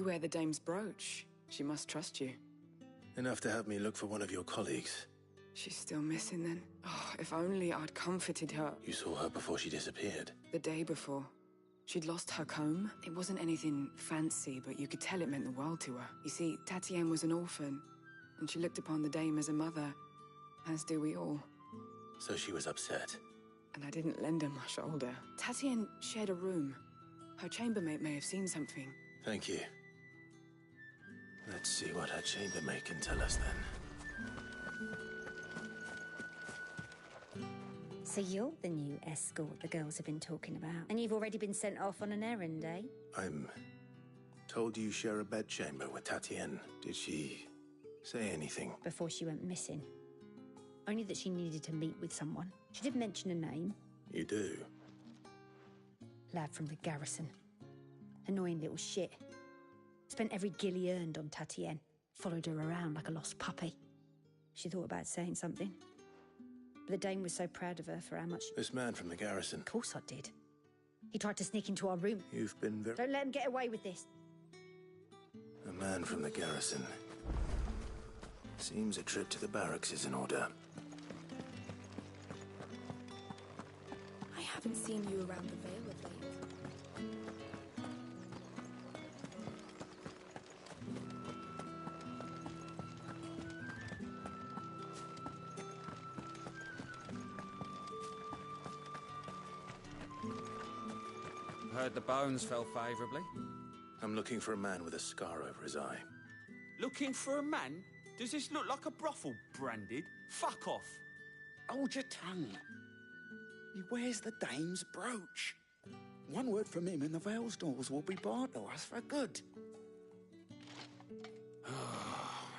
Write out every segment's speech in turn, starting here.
wear the dame's brooch. She must trust you. Enough to have me look for one of your colleagues. She's still missing then. Oh, if only I'd comforted her. You saw her before she disappeared? The day before. She'd lost her comb. It wasn't anything fancy, but you could tell it meant the world to her. You see, Tatienne was an orphan, and she looked upon the dame as a mother, as do we all. So she was upset. And I didn't lend her my shoulder. Tatienne shared a room. Her chambermaid may have seen something. Thank you. Let's see what her chambermaid can tell us then. So you're the new escort the girls have been talking about. And you've already been sent off on an errand, eh? I'm told you share a bedchamber with Tatienne. Did she say anything? Before she went missing. Only that she needed to meet with someone. She did mention a name. You do? Lad from the garrison. Annoying little shit. Spent every guil he earned on Tatienne. Followed her around like a lost puppy. She thought about saying something. But the dame was so proud of her for how much... This man from the garrison? Of course I did. He tried to sneak into our room. You've been very... Don't let him get away with this. A man from the garrison. Seems a trip to the barracks is in order. I haven't seen you around the Vale of late. Heard the bones fell favourably. I'm looking for a man with a scar over his eye. Looking for a man? Does this look like a brothel, branded? Fuck off. Hold your tongue. He wears the dame's brooch. One word from him and the Vale's doors will be barred to us for good.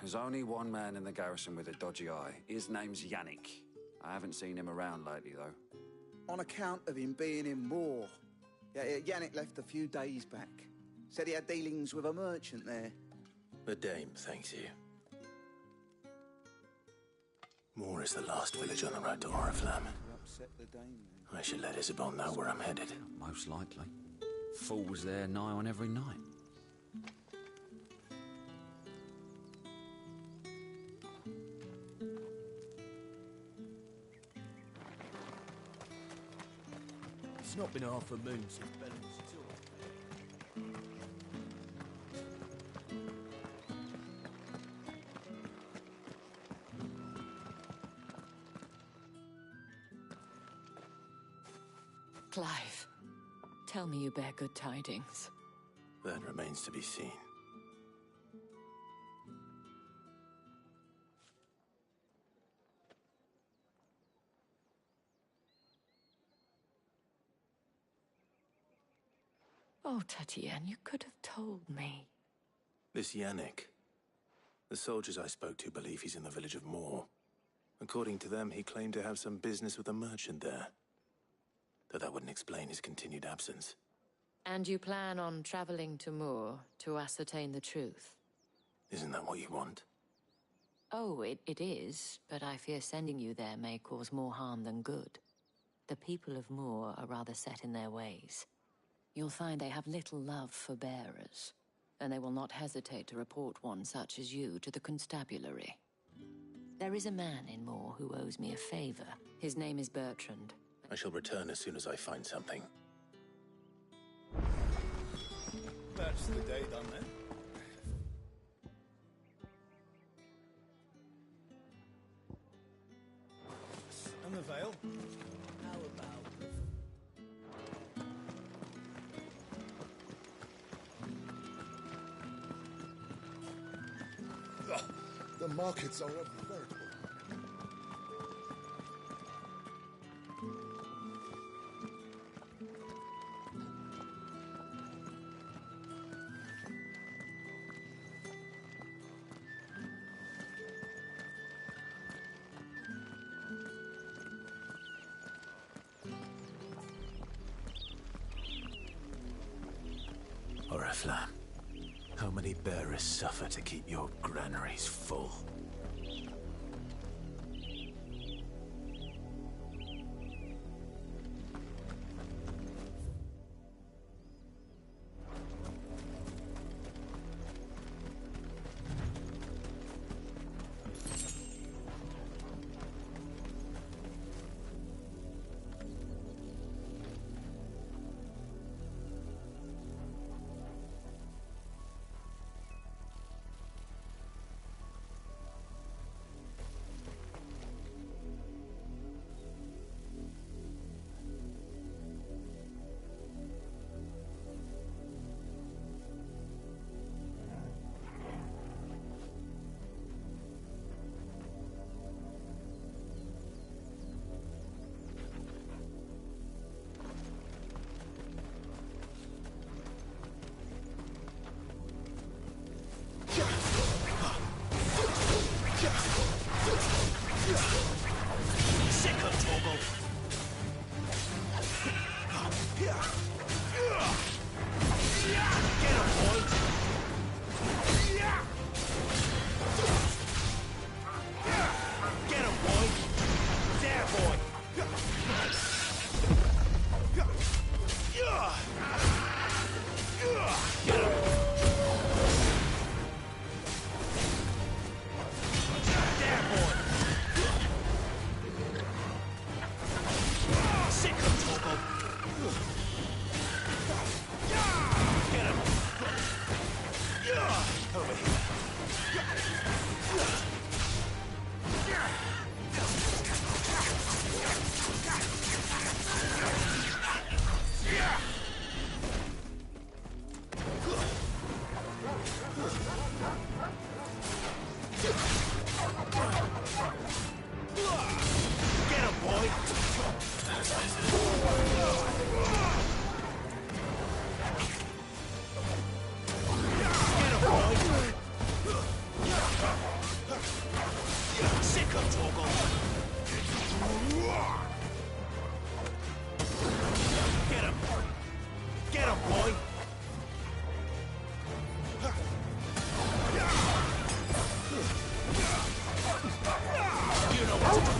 There's only one man in the garrison with a dodgy eye. His name's Yannick. I haven't seen him around lately, though. On account of him being in war. Yeah, Yannick left a few days back. Said he had dealings with a merchant there. The dame thanks you. Moore is the last village on the road to Oriflamme. I should let Isabel know where I'm headed. Most likely. Fools there nigh on every night. It's not been half a moon since Bellamy's tour. Clive, tell me you bear good tidings. That remains to be seen. Oh, Tatienne, you could have told me. This Yannick. The soldiers I spoke to believe he's in the village of Moore. According to them, he claimed to have some business with a merchant there. Though that wouldn't explain his continued absence. And you plan on traveling to Moore to ascertain the truth? Isn't that what you want? Oh, it is, but I fear sending you there may cause more harm than good. The people of Moore are rather set in their ways. You'll find they have little love for bearers, and they will not hesitate to report one such as you to the constabulary. There is a man in Moore who owes me a favor. His name is Bertrand. I shall return as soon as I find something. That's the day done then. And the Vale? How about... The markets are a veritable... Oriflamme, how many bearers suffer to keep your granaries full? Torgal. Get him! Get him, boy! You know what to do.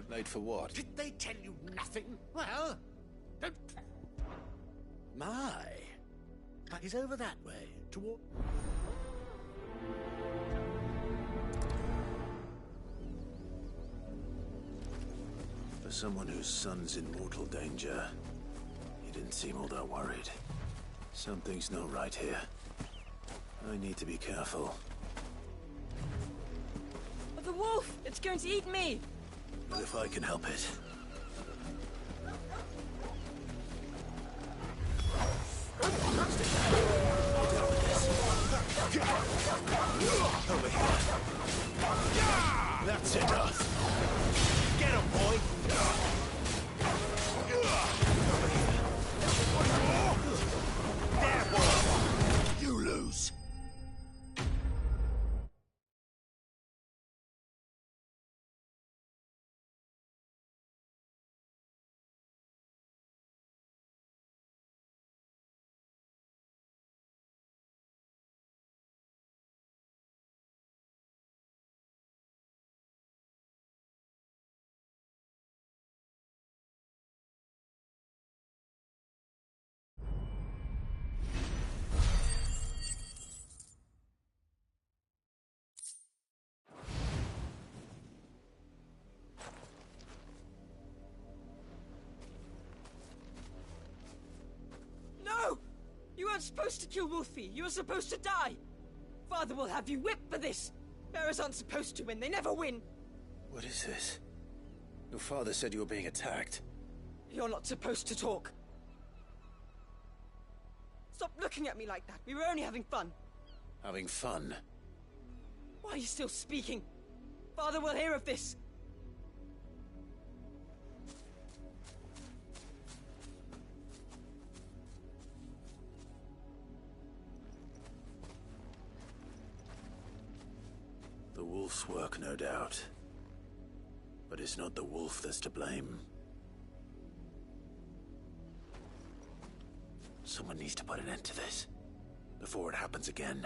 Late for what? Did they tell you nothing? Well, don't... My. He's over that way, toward... For someone whose son's in mortal danger, he didn't seem all that worried. Something's not right here. I need to be careful. The wolf! It's going to eat me! But if I can help it. Stay back. I'll deal with this. Over here. That's enough. Get him, boy! Over here. There, boy! You lose. You weren't supposed to kill Wolfie. You were supposed to die. Father will have you whipped for this. Bearers aren't supposed to win. They never win. What is this? Your father said you were being attacked. You're not supposed to talk. Stop looking at me like that. We were only having fun. Having fun? Why are you still speaking? Father will hear of this. The wolf's work, no doubt. But it's not the wolf that's to blame. Someone needs to put an end to this, before it happens again.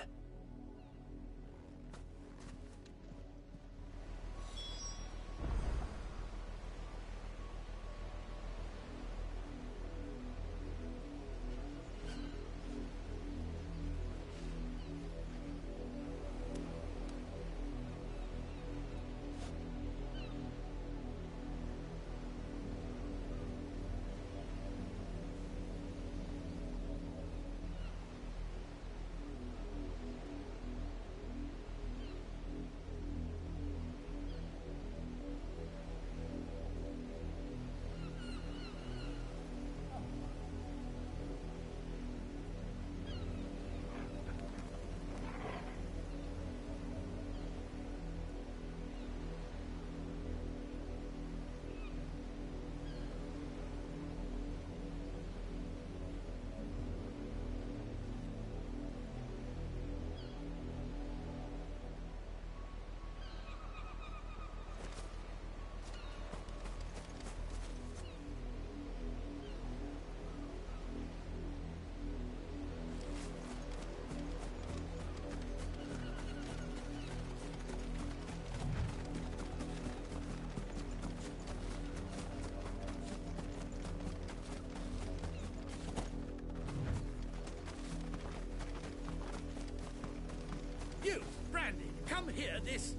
hear this?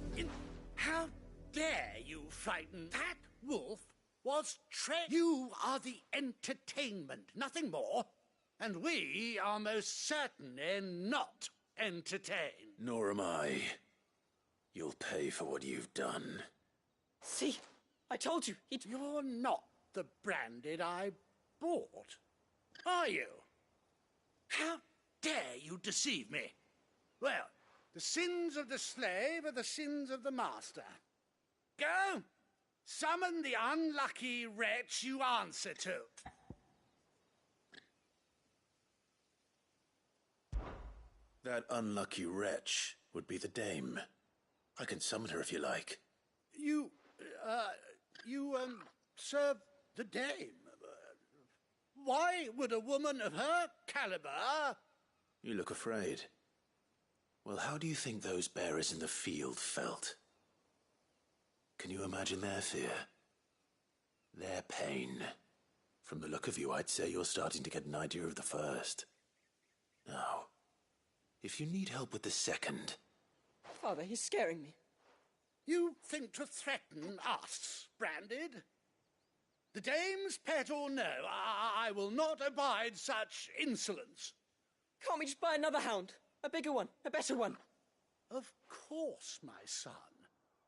How dare you frighten that wolf? Was you are the entertainment, nothing more. And we are most certainly not entertained. Nor am I. You'll pay for what you've done. See? I told you, You're not the branded I bought, are you? How dare you deceive me? Well, the sins of the slave are the sins of the master. Go! Summon the unlucky wretch you answer to. That unlucky wretch would be the dame. I can summon her if you like. You serve the dame. Why would a woman of her caliber... You look afraid. Well, how do you think those bearers in the field felt? Can you imagine their fear? Their pain? From the look of you, I'd say you're starting to get an idea of the first. Now, if you need help with the second... Father, he's scaring me. You think to threaten us, Branded? The dame's pet or no, I will not abide such insolence. Can't we just buy another hound? A bigger one, a better one. Of course, my son.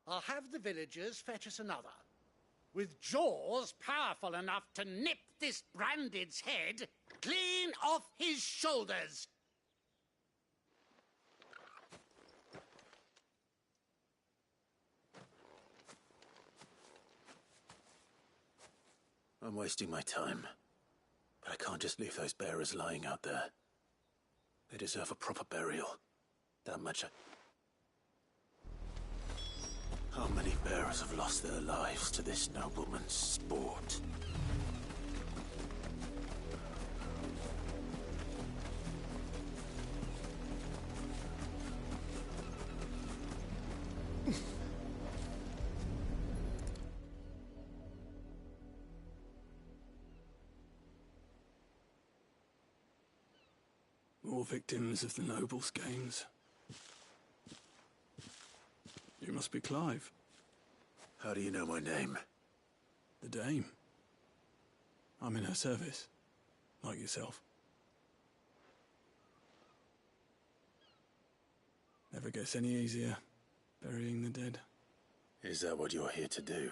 I'll have the villagers fetch us another. With jaws powerful enough to nip this Branded's head clean off his shoulders. I'm wasting my time. But I can't just leave those bearers lying out there. They deserve a proper burial. That much How many bearers have lost their lives to this nobleman's sport? More victims of the nobles' games. You must be Clive. How do you know my name? The Dame. I'm in her service, like yourself. Never gets any easier, burying the dead. Is that what you're here to do?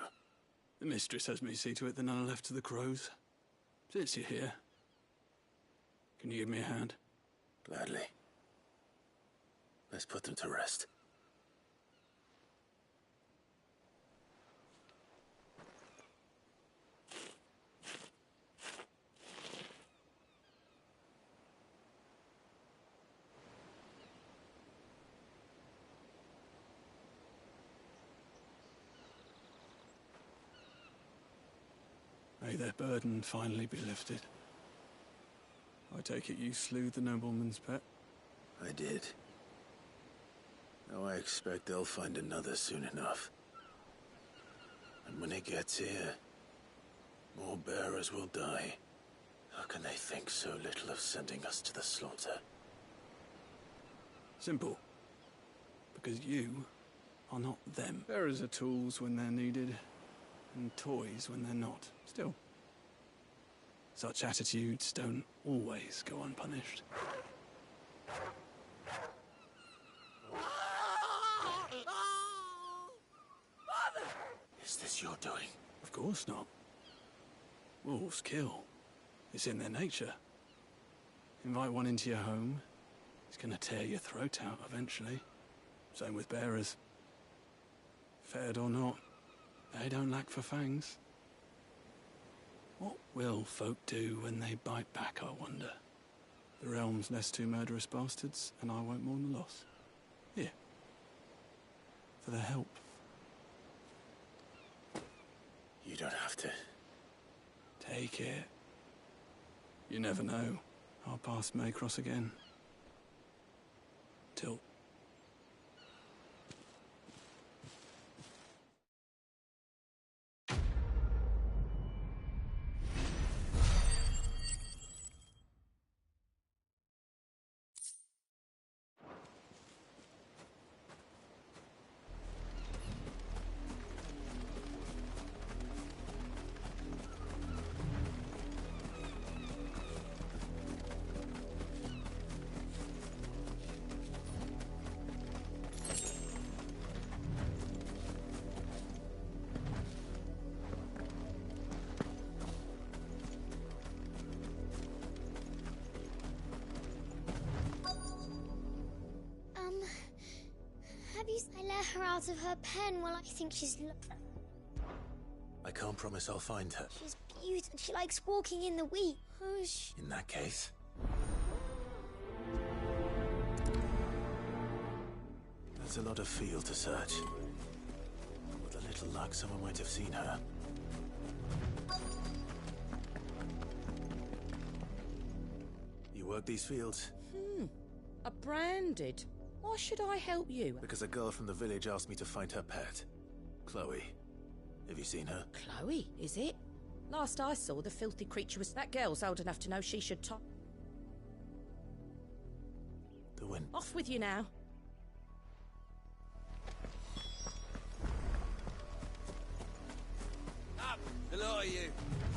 The mistress has me see to it that none are left to the crows. Since you're here, can you give me a hand? Gladly. Let's put them to rest. May their burden finally be lifted. I take it you slew the nobleman's pet? I did. Now I expect they'll find another soon enough. And when it gets here, more bearers will die. How can they think so little of sending us to the slaughter? Simple. Because you are not them. Bearers are tools when they're needed, and toys when they're not. Still, such attitudes don't always go unpunished. Is this your doing? Of course not. Wolves kill. It's in their nature. Invite one into your home, it's gonna tear your throat out eventually. Same with bearers. Fed or not, they don't lack for fangs. What will folk do when they bite back, I wonder? The realm's less two murderous bastards, and I won't mourn the loss. Here. For their help. You don't have to. Take it. You never know. Our paths may cross again. Till... get her out of her pen while I think she's... I can't promise I'll find her. She's beautiful. She likes walking in the wheat. Oh, In that case... That's a lot of field to search. With a little luck, someone might have seen her. You work these fields? A branded. Why should I help you? Because a girl from the village asked me to find her pet. Chloe. Have you seen her? Chloe, is it? Last I saw, the filthy creature was... That girl's old enough to know she should top... The wind. Off with you now. Up! The lot of you.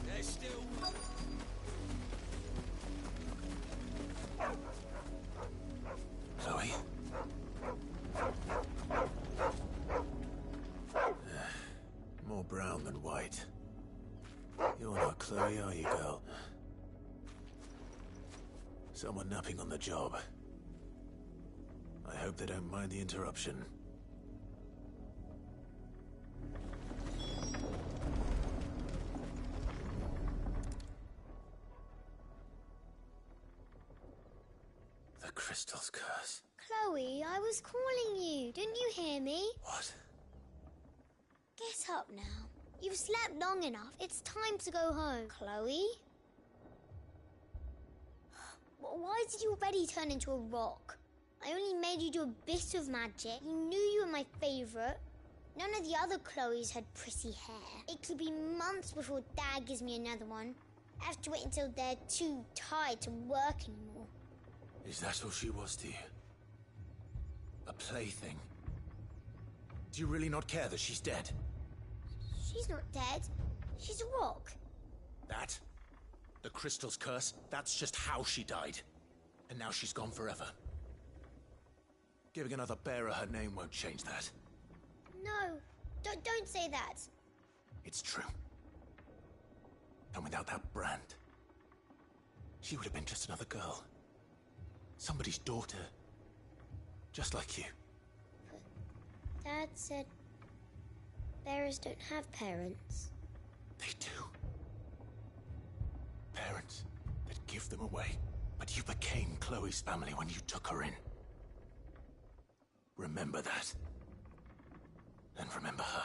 There's still... Chloe? More brown than white. You're not Chloe, are you, girl? Someone napping on the job. I hope they don't mind the interruption. The crystal's curse. Chloe, I was calling you. Didn't you hear me? What? Get up now. You've slept long enough. It's time to go home. Chloe? Why did you already turn into a rock? I only made you do a bit of magic. You knew you were my favourite. None of the other Chloes had pretty hair. It could be months before Dad gives me another one. I have to wait until they're too tired to work anymore. Is that all she was to you? A plaything? Do you really not care that she's dead? She's not dead. She's a rock. That? The crystal's curse? That's just how she died. And now she's gone forever. Giving another bearer her name won't change that. No, don't say that. It's true. And without that brand, she would have been just another girl. Somebody's daughter. Just like you. Dad said bearers don't have parents. They do. Parents that give them away. But you became Chloe's family when you took her in. Remember that. And remember her.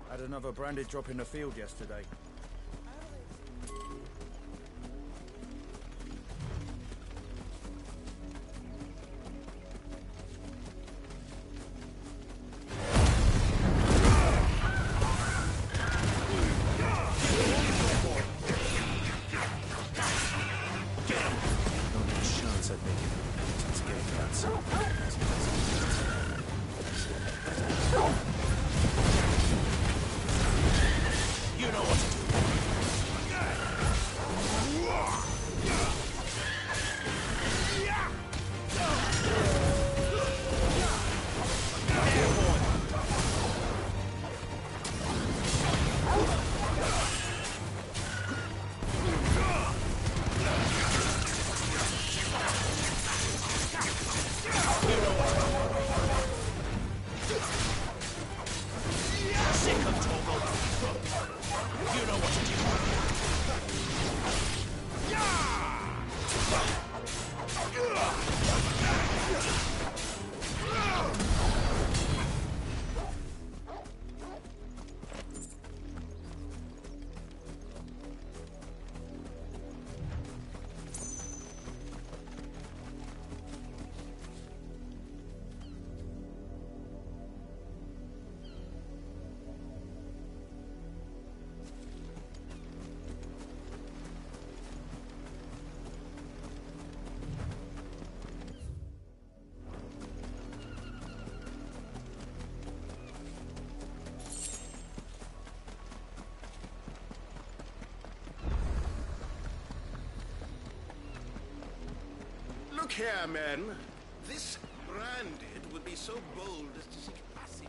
Had another branded drop in the field yesterday. You know what to do. Look here, men. This branded would be so bold as to seek passage.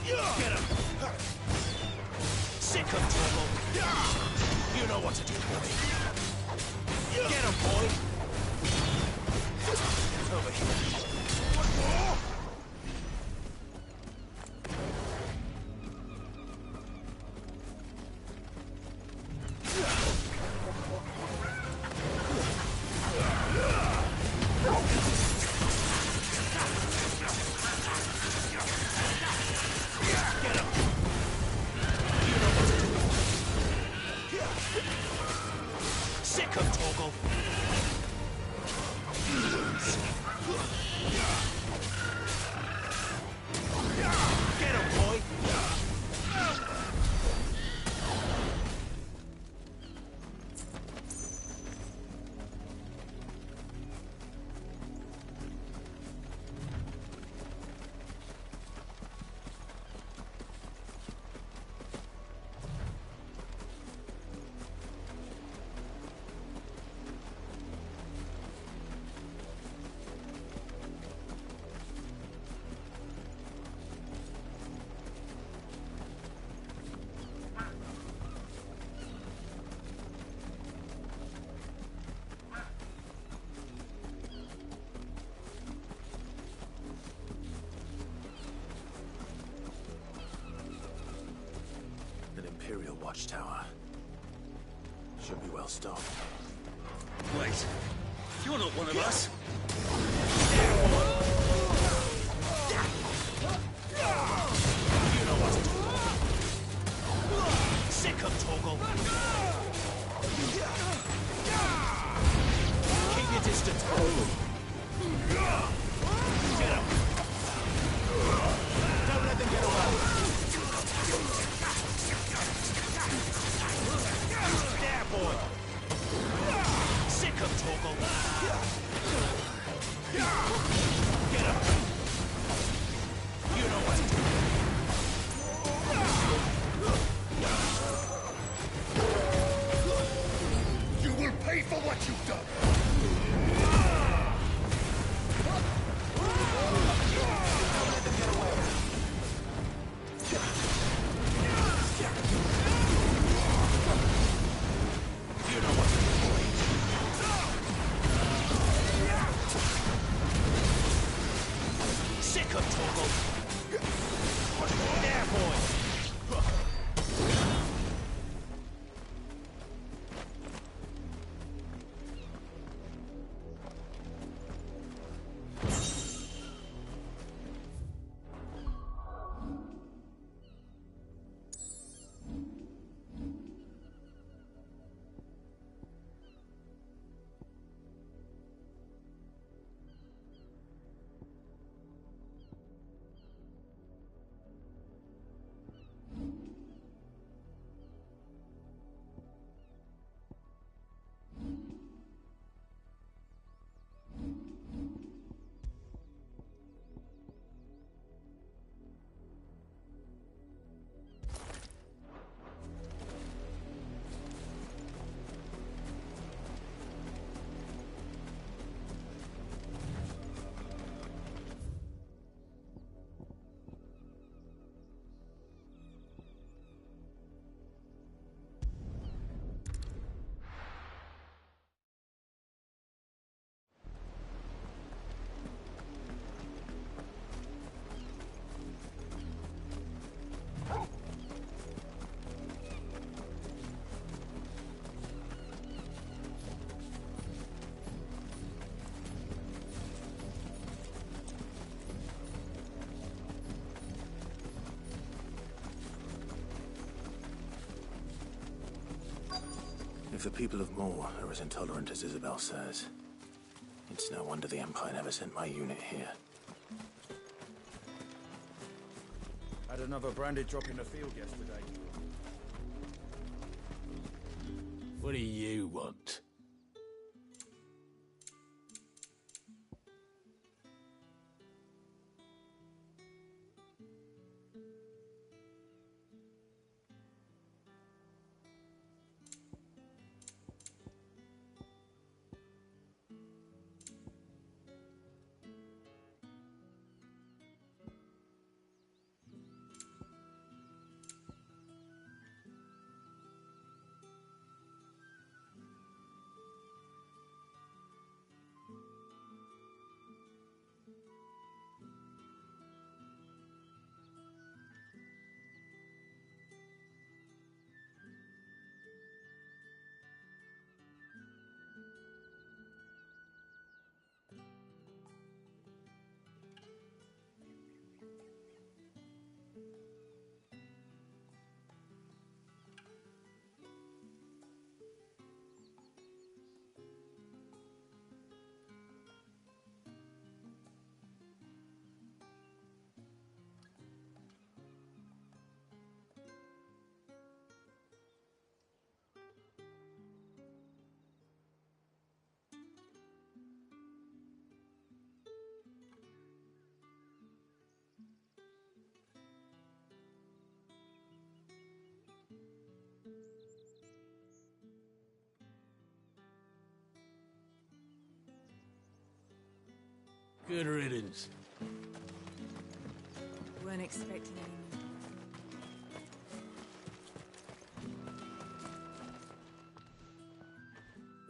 Get him! Sick of trouble! You know what to do, boy. Get him, boy! Over here. What more? Sick of Torgal. Get him, boy. An Imperial watchtower. Should be well stocked. Wait. You're not one of us. You know what to do. Sick of Torgal. Keep your distance. Get him. Don't let them get away. There, boy. Sick of Torgal. Get him. You know what to do. You will pay for what you've done. You know what to do, boy. Sick of Torgal. There, boy. If the people of Moor are as intolerant as Isabel says, it's no wonder the Empire never sent my unit here. Had another branded drop in the field yesterday. What do you want? Good riddance. Weren't expecting any more.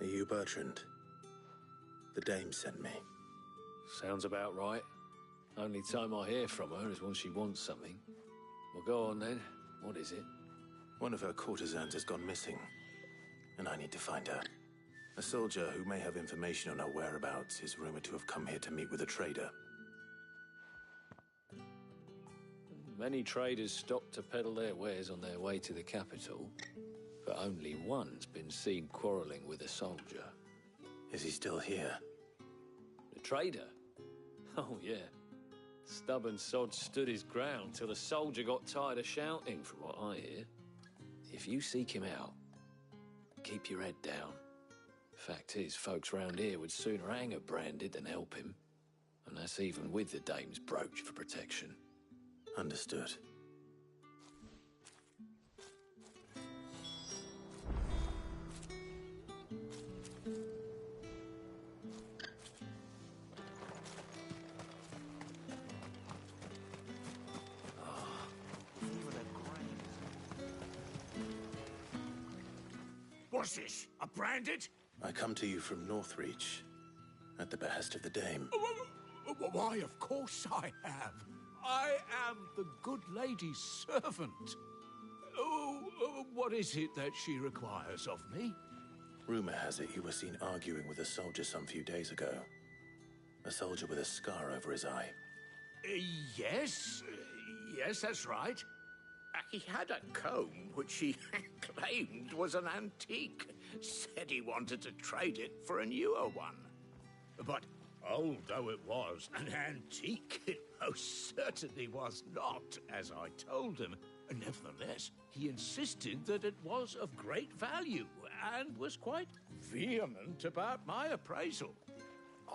Are you Bertrand? The dame sent me. Sounds about right. Only time I hear from her is when she wants something. Well, go on then. What is it? One of her courtesans has gone missing, and I need to find her. A soldier who may have information on her whereabouts is rumored to have come here to meet with a trader. Many traders stop to peddle their wares on their way to the capital, but only one's been seen quarreling with a soldier. Is he still here? The trader? Oh, yeah. Stubborn sod stood his ground till the soldier got tired of shouting, from what I hear. If you seek him out, keep your head down. Fact is, folks round here would sooner hang a branded than help him. And that's even with the dame's brooch for protection. Understood. What's this? A branded? I come to you from Northreach, at the behest of the dame. Why, of course I have. I am the good lady's servant. What is it that she requires of me? Rumor has it you were seen arguing with a soldier some few days ago. A soldier with a scar over his eye. Yes. Yes, that's right. He had a comb which he claimed was an antique. Said he wanted to trade it for a newer one. But old though it was, an antique it most certainly was not, as I told him. Nevertheless, he insisted that it was of great value and was quite vehement about my appraisal.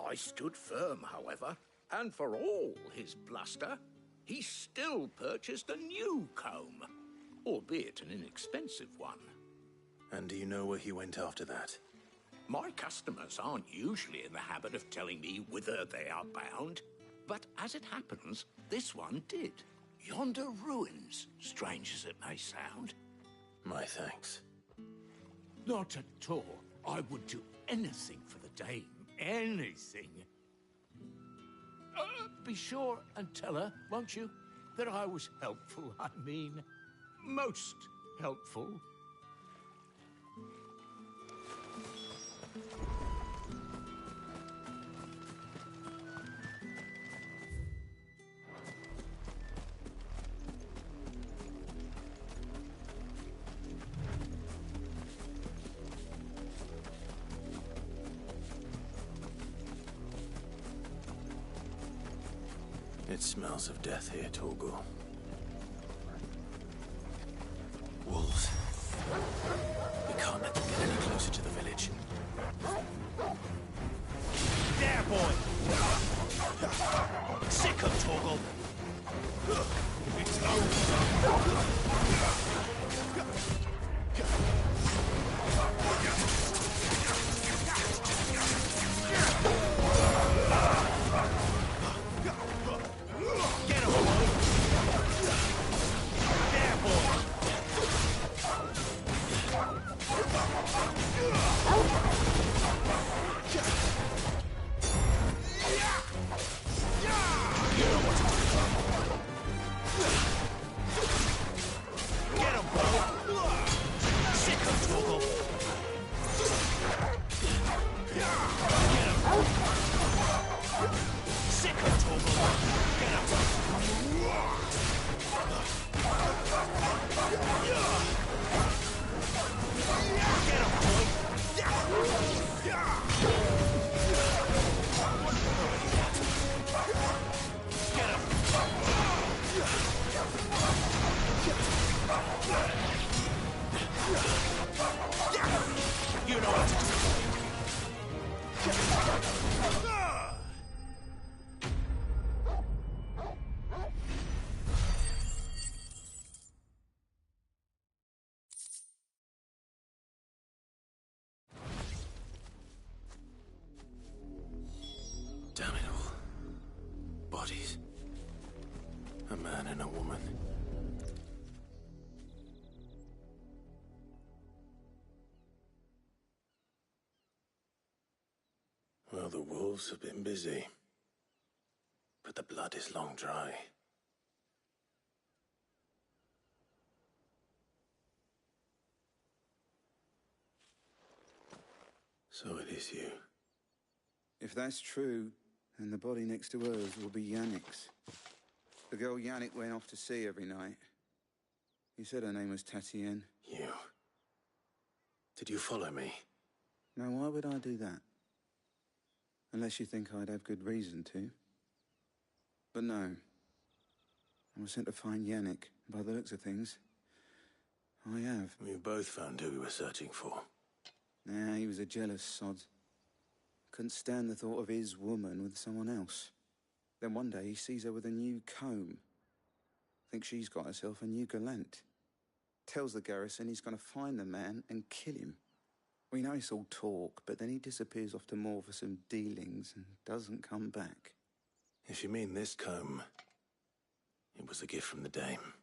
I stood firm, however, and for all his bluster, he still purchased a new comb, albeit an inexpensive one. And do you know where he went after that? My customers aren't usually in the habit of telling me whither they are bound, but as it happens, this one did. Yonder ruins, strange as it may sound. My thanks. Not at all. I would do anything for the dame. Anything. Be sure and tell her, won't you, that I was helpful. I mean, most helpful. It smells of death here, Torgal. Wolves. We can't let them get any closer to the village. There, boy! Sick of Torgal! It's over! Get him, boy! There, boy! Get him, bro! Sick of Torgal! Get him! Sick of Torgal! Get him! Get him, boy! Get him! You know what to do. Damn it all. Bodies. A man and a woman. Well, the wolves have been busy. But the blood is long dry. So it is you. If that's true, then the body next to hers will be Yannick's. The girl Yannick went off to see every night. You said her name was Tatienne. You. Did you follow me? Now, why would I do that? Unless you think I'd have good reason to. But no. I was sent to find Yannick. By the looks of things, I have. We both found who we were searching for. Nah, he was a jealous sod. Couldn't stand the thought of his woman with someone else. Then one day he sees her with a new comb. Thinks she's got herself a new gallant. Tells the garrison he's going to find the man and kill him. We know it's all talk, but then he disappears off to Moor for some dealings and doesn't come back. If you mean this comb, it was a gift from the dame.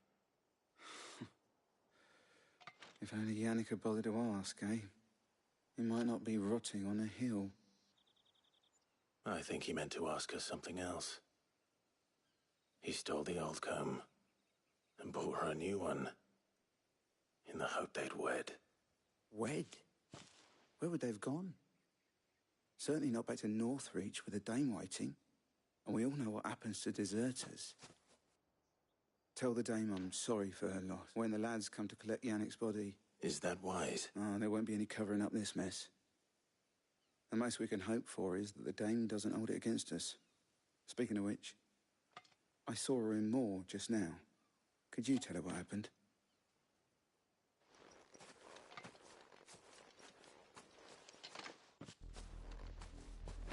If only Yannick had bothered to ask, eh? He might not be rotting on a hill. I think he meant to ask her something else. He stole the old comb and bought her a new one in the hope they'd wed. Wed? Where would they have gone? Certainly not back to Northreach with a dame waiting. And we all know what happens to deserters. Tell the dame I'm sorry for her loss. When the lads come to collect Yannick's body... Is that wise? Oh, there won't be any covering up this mess. The most we can hope for is that the dame doesn't hold it against us. Speaking of which, I saw her in Moor just now. Could you tell her what happened?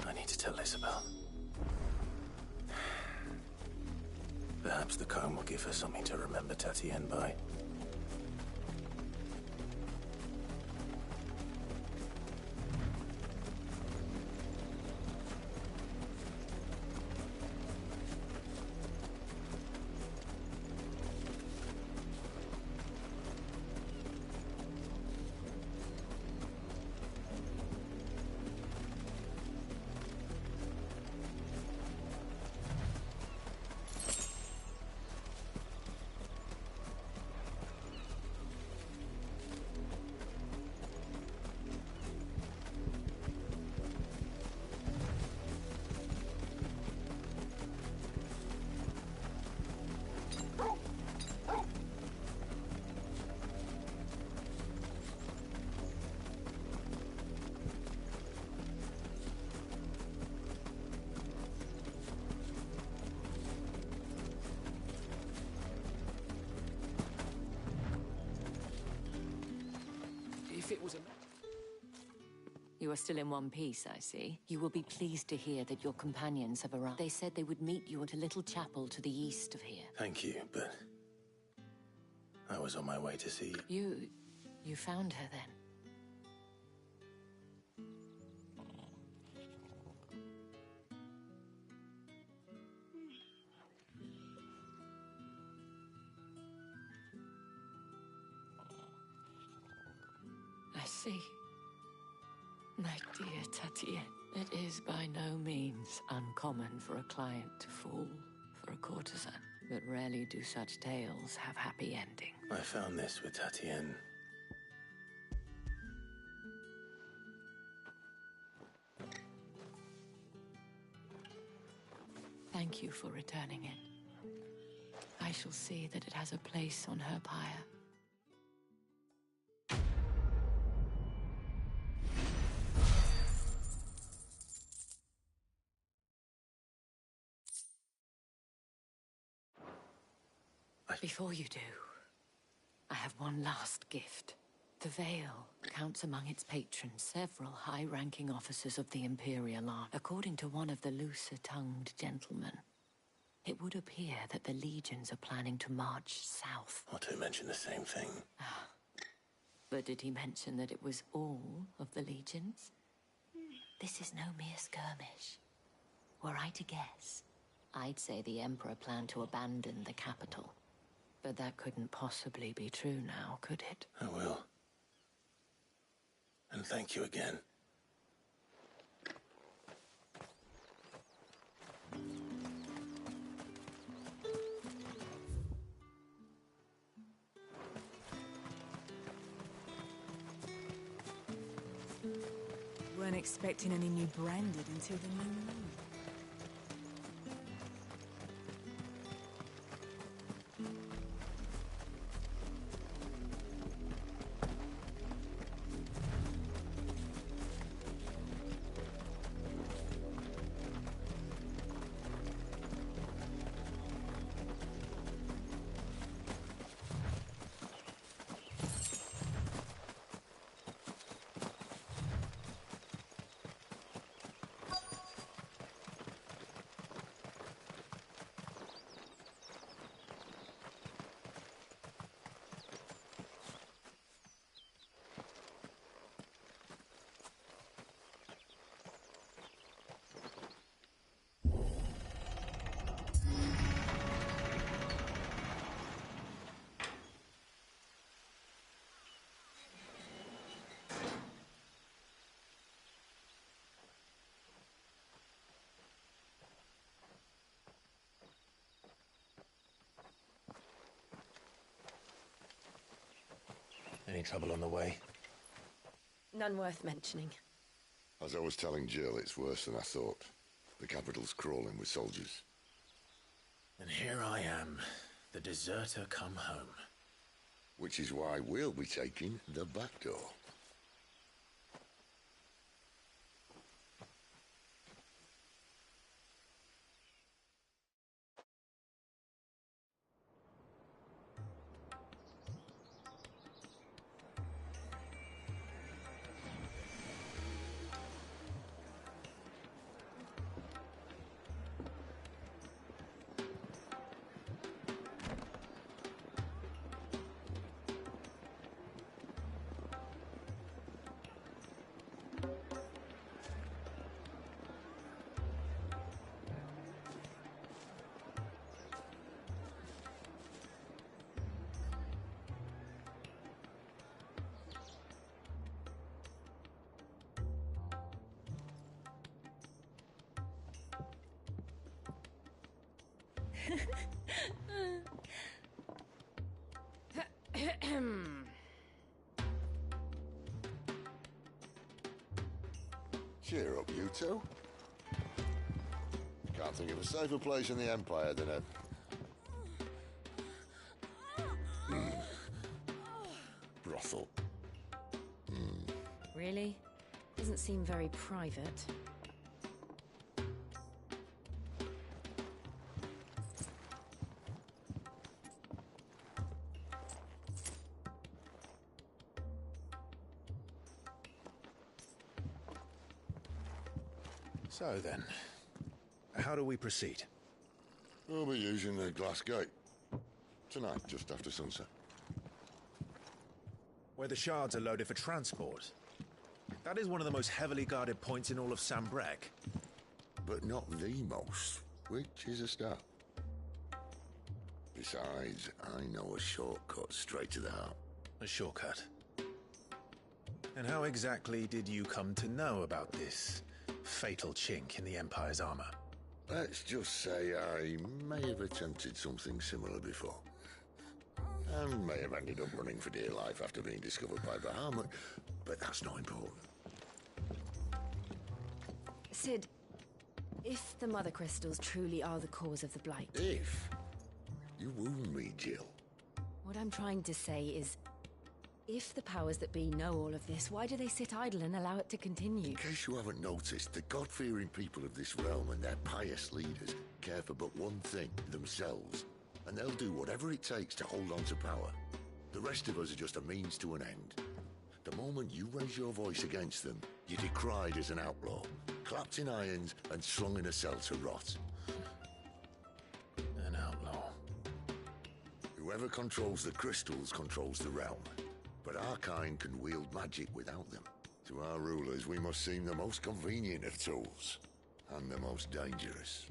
I need to tell Isabel. Perhaps the comb will give her something to remember Tatienne by. if it was a... You are still in one piece, I see. You will be pleased to hear that your companions have arrived. They said they would meet you at a little chapel to the east of here. Thank you, but I was on my way to see you. You found her then? I see. My dear Tatienne, it is by no means uncommon for a client to fall for a courtesan, but rarely do such tales have happy endings. I found this with Tatienne. Thank you for returning it. I shall see that it has a place on her pyre. Before you do, I have one last gift. The Veil counts among its patrons several high-ranking officers of the Imperial Army. According to one of the looser-tongued gentlemen, it would appear that the legions are planning to march south. Otto mentioned the same thing. But did he mention that it was all of the legions? This is no mere skirmish. Were I to guess, I'd say the Emperor planned to abandon the capital. But that couldn't possibly be true now, could it? I will. And thank you again. Weren't expecting any new branded until the new moon. Any trouble on the way? None worth mentioning. As I was telling Jill, it's worse than I thought. The capital's crawling with soldiers. And here I am, the deserter come home. Which is why we'll be taking the back door. Cheer up, you two. Can't think of a safer place in the Empire than a... brothel. Really? Doesn't seem very private. So then, how do we proceed? We'll be using the glass gate. Tonight, just after sunset. Where the shards are loaded for transport. That is one of the most heavily guarded points in all of Sambrek. But not the most, which is a start. Besides, I know a shortcut straight to the heart. A shortcut? And how exactly did you come to know about this fatal chink in the Empire's armor? Let's just say I may have attempted something similar before. And may have ended up running for dear life after being discovered by Bahamut, but that's not important. Sid, if the Mother Crystals truly are the cause of the Blight... If? You wound me, Jill. What I'm trying to say is, if the powers that be know all of this, why do they sit idle and allow it to continue? In case you haven't noticed, the God-fearing people of this realm and their pious leaders care for but one thing, themselves. And they'll do whatever it takes to hold on to power. The rest of us are just a means to an end. The moment you raise your voice against them, you're decried as an outlaw, clapped in irons and slung in a cell to rot. An outlaw. Whoever controls the crystals controls the realm. But our kind can wield magic without them. To our rulers, we must seem the most convenient of tools. And the most dangerous.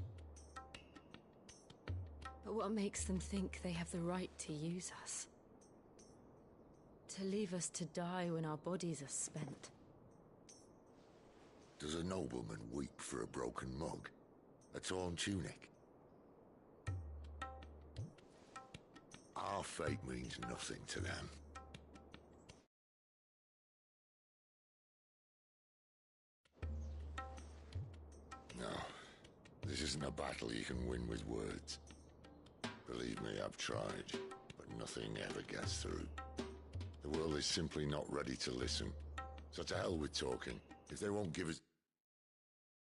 But what makes them think they have the right to use us? To leave us to die when our bodies are spent? Does a nobleman weep for a broken mug? A torn tunic? Our fate means nothing to them. No, this isn't a battle you can win with words. Believe me, I've tried, but nothing ever gets through. The world is simply not ready to listen. So to hell with talking. If they won't give us...